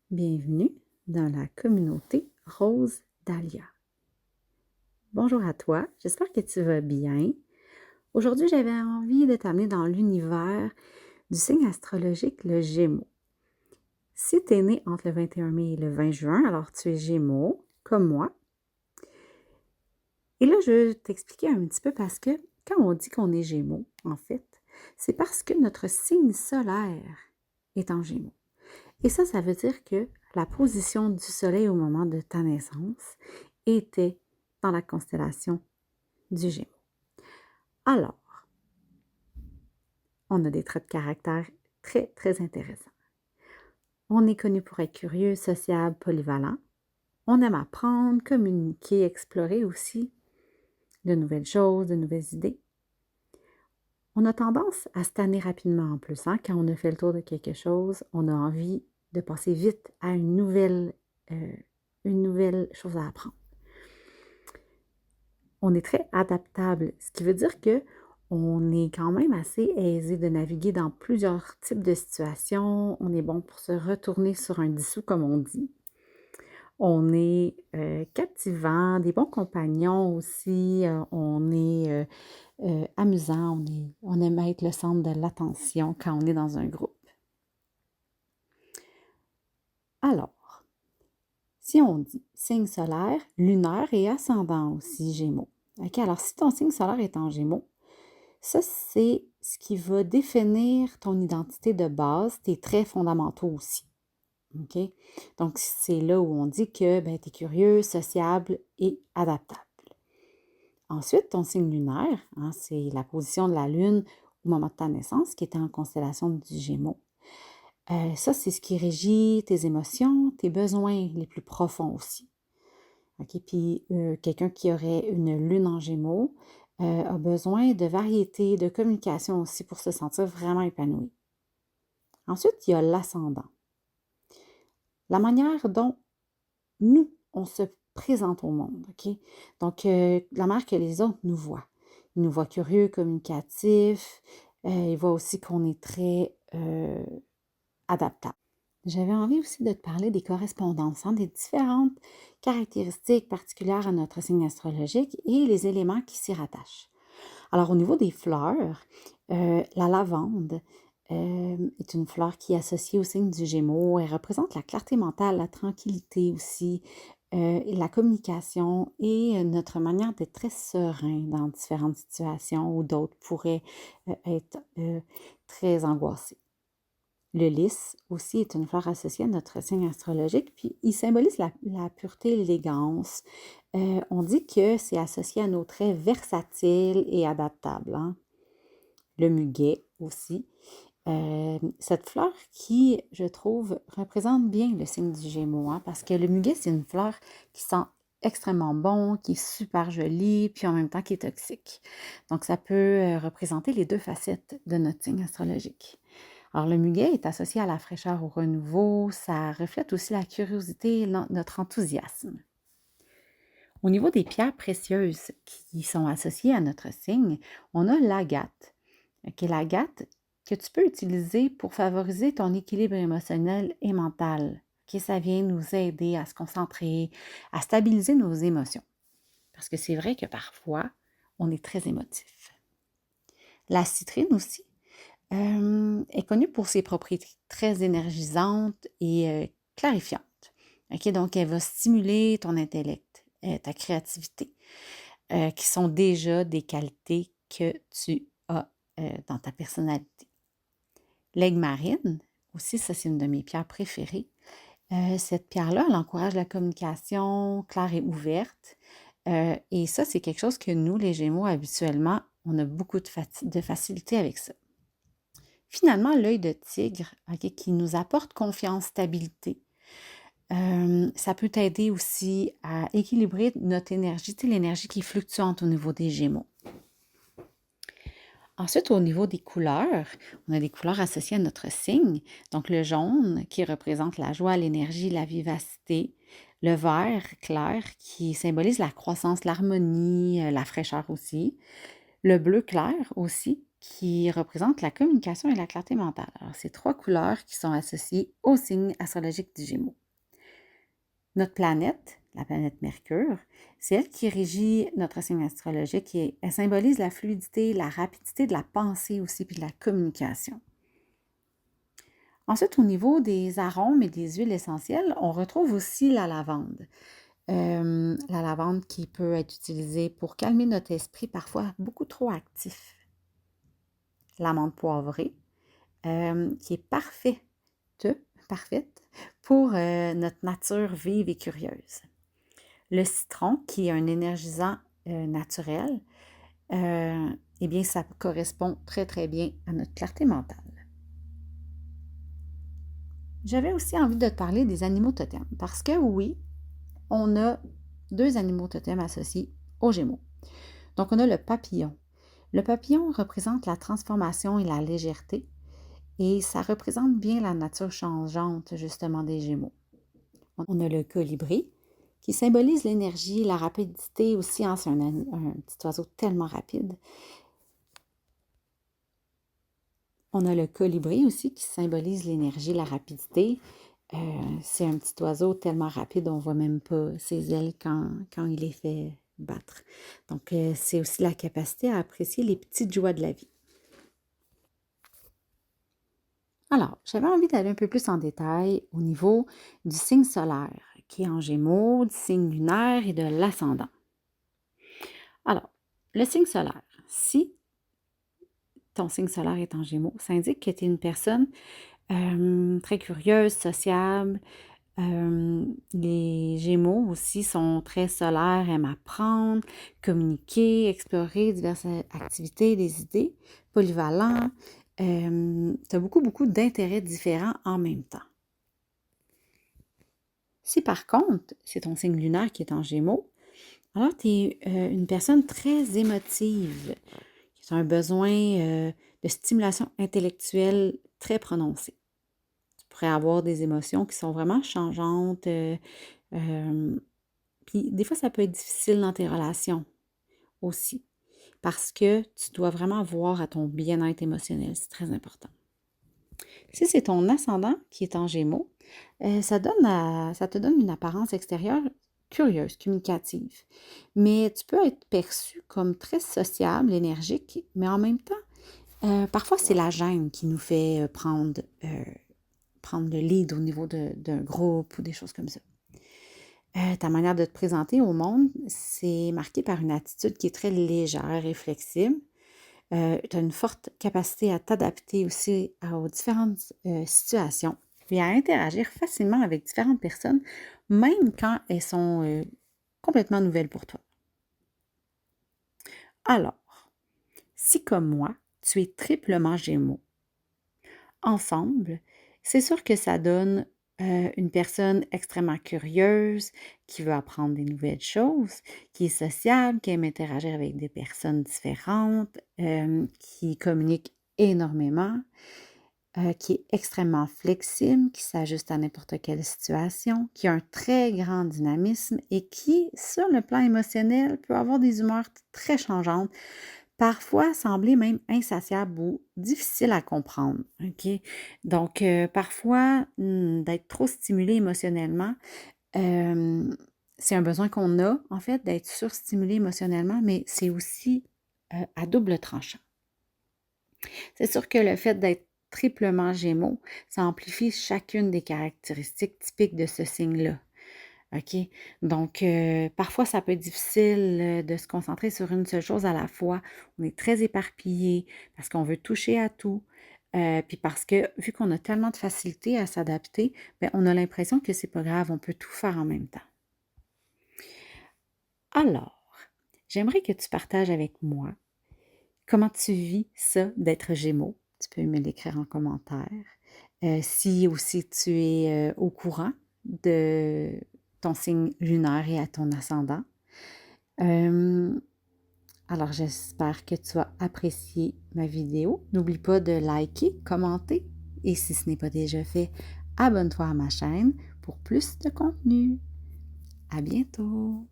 Bienvenue dans la communauté Rose Dahlia. Bonjour à toi, j'espère que tu vas bien. Aujourd'hui, j'avais envie de t'amener dans l'univers du signe astrologique, le Gémeaux. Si tu es né entre le 21 mai et le 20 juin, alors tu es Gémeaux, comme moi. Et là, je vais t'expliquer un petit peu parce que quand on dit qu'on est Gémeaux, en fait, c'est parce que notre signe solaire est en Gémeaux. Et ça veut dire que la position du Soleil au moment de ta naissance était dans la constellation du Gémeaux. Alors, on a des traits de caractère très, très intéressants. On est connu pour être curieux, sociable, polyvalent. On aime apprendre, communiquer, explorer aussi de nouvelles choses, de nouvelles idées. On a tendance à se tanner rapidement en plus. Quand on a fait le tour de quelque chose, on a envie de passer vite à une nouvelle chose à apprendre. On est très adaptable, ce qui veut dire que on est quand même assez aisé de naviguer dans plusieurs types de situations. On est bon pour se retourner sur un dissous, comme on dit. On est captivant, des bons compagnons aussi. On est amusant. On aime être le centre de l'attention quand on est dans un groupe. Alors, si on dit signe solaire, lunaire et ascendant aussi, Gémeaux. OK, alors si ton signe solaire est en Gémeaux, ça, c'est ce qui va définir ton identité de base, tes traits fondamentaux aussi. OK? Donc, c'est là où on dit que tu es curieux, sociable et adaptable. Ensuite, ton signe lunaire, c'est la position de la Lune au moment de ta naissance, qui était en constellation du Gémeaux. Ça, c'est ce qui régit tes émotions, tes besoins les plus profonds aussi. OK? Puis, quelqu'un qui aurait une Lune en Gémeaux a besoin de variété, de communication aussi pour se sentir vraiment épanoui. Ensuite, il y a l'ascendant. La manière dont nous, on se présente au monde, OK? Donc, la manière que les autres nous voient. Ils nous voient curieux, communicatifs. Ils voient aussi qu'on est très adaptable. J'avais envie aussi de te parler des correspondances, des différentes caractéristiques particulières à notre signe astrologique et les éléments qui s'y rattachent. Alors, au niveau des fleurs, la lavande est une fleur qui est associée au signe du Gémeaux. Elle représente la clarté mentale, la tranquillité aussi, la communication et notre manière d'être très serein dans différentes situations où d'autres pourraient être très angoissés. Le lys aussi est une fleur associée à notre signe astrologique, puis il symbolise la pureté et l'élégance. On dit que c'est associé à nos traits versatiles et adaptables. Le muguet aussi. Cette fleur qui, je trouve, représente bien le signe du Gémeaux, parce que le muguet, c'est une fleur qui sent extrêmement bon, qui est super jolie, puis en même temps qui est toxique. Donc, ça peut représenter les deux facettes de notre signe astrologique. Alors, le muguet est associé à la fraîcheur, au renouveau. Ça reflète aussi la curiosité et notre enthousiasme. Au niveau des pierres précieuses qui sont associées à notre signe, on a l'agate. L'agate que tu peux utiliser pour favoriser ton équilibre émotionnel et mental. Ça vient nous aider à se concentrer, à stabiliser nos émotions. Parce que c'est vrai que parfois, on est très émotif. La citrine aussi est connue pour ses propriétés très énergisantes et clarifiantes. Donc, elle va stimuler ton intellect, ta créativité, qui sont déjà des qualités que tu as dans ta personnalité. L'aigle marine, aussi, ça c'est une de mes pierres préférées. Cette pierre-là, elle encourage la communication claire et ouverte. Et ça, c'est quelque chose que nous, les Gémeaux, habituellement, on a beaucoup de facilité avec ça. Finalement, l'œil de tigre, qui nous apporte confiance, stabilité. Ça peut t'aider aussi à équilibrer notre énergie, l'énergie qui est fluctuante au niveau des Gémeaux. Ensuite, au niveau des couleurs, on a des couleurs associées à notre signe. Donc, le jaune qui représente la joie, l'énergie, la vivacité. Le vert clair qui symbolise la croissance, l'harmonie, la fraîcheur aussi. Le bleu clair aussi qui représente la communication et la clarté mentale. Alors, c'est 3 couleurs qui sont associées au signe astrologique du Gémeaux. Notre planète, la planète Mercure, c'est elle qui régit notre signe astrologique et elle symbolise la fluidité, la rapidité de la pensée aussi, puis de la communication. Ensuite, au niveau des arômes et des huiles essentielles, on retrouve aussi la lavande. La lavande qui peut être utilisée pour calmer notre esprit parfois beaucoup trop actif. L'amande poivrée, qui est parfaite pour notre nature vive et curieuse. Le citron, qui est un énergisant naturel, eh bien, ça correspond très, très bien à notre clarté mentale. J'avais aussi envie de te parler des animaux totems, parce que oui, on a 2 animaux totems associés aux Gémeaux. Donc, on a le papillon. Le papillon représente la transformation et la légèreté, et ça représente bien la nature changeante, justement, des Gémeaux. On a le colibri, qui symbolise l'énergie, la rapidité aussi, hein, c'est un petit oiseau tellement rapide. On a le colibri aussi, qui symbolise l'énergie, la rapidité. C'est un petit oiseau tellement rapide, on ne voit même pas ses ailes quand il les fait battre. Donc, c'est aussi la capacité à apprécier les petites joies de la vie. Alors, j'avais envie d'aller un peu plus en détail au niveau du signe solaire, qui est en Gémeaux, du signe lunaire et de l'ascendant. Alors, le signe solaire, si ton signe solaire est en Gémeaux, ça indique que tu es une personne très curieuse, sociable. Les Gémeaux aussi sont très solaires, aiment apprendre, communiquer, explorer diverses activités, des idées, polyvalents. Tu as beaucoup d'intérêts différents en même temps. Si par contre, c'est ton signe lunaire qui est en Gémeaux, alors tu es une personne très émotive, qui a un besoin de stimulation intellectuelle très prononcée. Tu pourrais avoir des émotions qui sont vraiment changeantes. Puis des fois, ça peut être difficile dans tes relations aussi, parce que tu dois vraiment voir à ton bien-être émotionnel. C'est très important. Si c'est ton ascendant qui est en Gémeaux, ça te donne une apparence extérieure curieuse, communicative. Mais tu peux être perçu comme très sociable, énergique, mais en même temps, parfois c'est la gêne qui nous fait prendre le lead au niveau d'un groupe ou des choses comme ça. Ta manière de te présenter au monde, c'est marqué par une attitude qui est très légère et flexible. Tu as une forte capacité à t'adapter aussi aux différentes situations et à interagir facilement avec différentes personnes, même quand elles sont complètement nouvelles pour toi. Alors, si comme moi, tu es triplement Gémeaux, ensemble, c'est sûr que ça donne une personne extrêmement curieuse, qui veut apprendre des nouvelles choses, qui est sociable, qui aime interagir avec des personnes différentes, qui communique énormément, qui est extrêmement flexible, qui s'ajuste à n'importe quelle situation, qui a un très grand dynamisme et qui, sur le plan émotionnel, peut avoir des humeurs très changeantes, parfois sembler même insatiable ou difficile à comprendre, OK? Donc, parfois, d'être trop stimulé émotionnellement, c'est un besoin qu'on a, en fait, d'être surstimulé émotionnellement, mais c'est aussi à double tranchant. C'est sûr que le fait d'être triplement Gémeaux, ça amplifie chacune des caractéristiques typiques de ce signe-là. OK? Donc, parfois, ça peut être difficile de se concentrer sur une seule chose à la fois. On est très éparpillé parce qu'on veut toucher à tout. Puis parce que, vu qu'on a tellement de facilité à s'adapter, bien, on a l'impression que c'est pas grave, on peut tout faire en même temps. Alors, j'aimerais que tu partages avec moi comment tu vis ça d'être Gémeaux. Tu peux me l'écrire en commentaire. Si aussi tu es au courant de ton signe lunaire et à ton ascendant. Alors, j'espère que tu as apprécié ma vidéo. N'oublie pas de liker, commenter et si ce n'est pas déjà fait, abonne-toi à ma chaîne pour plus de contenu. À bientôt!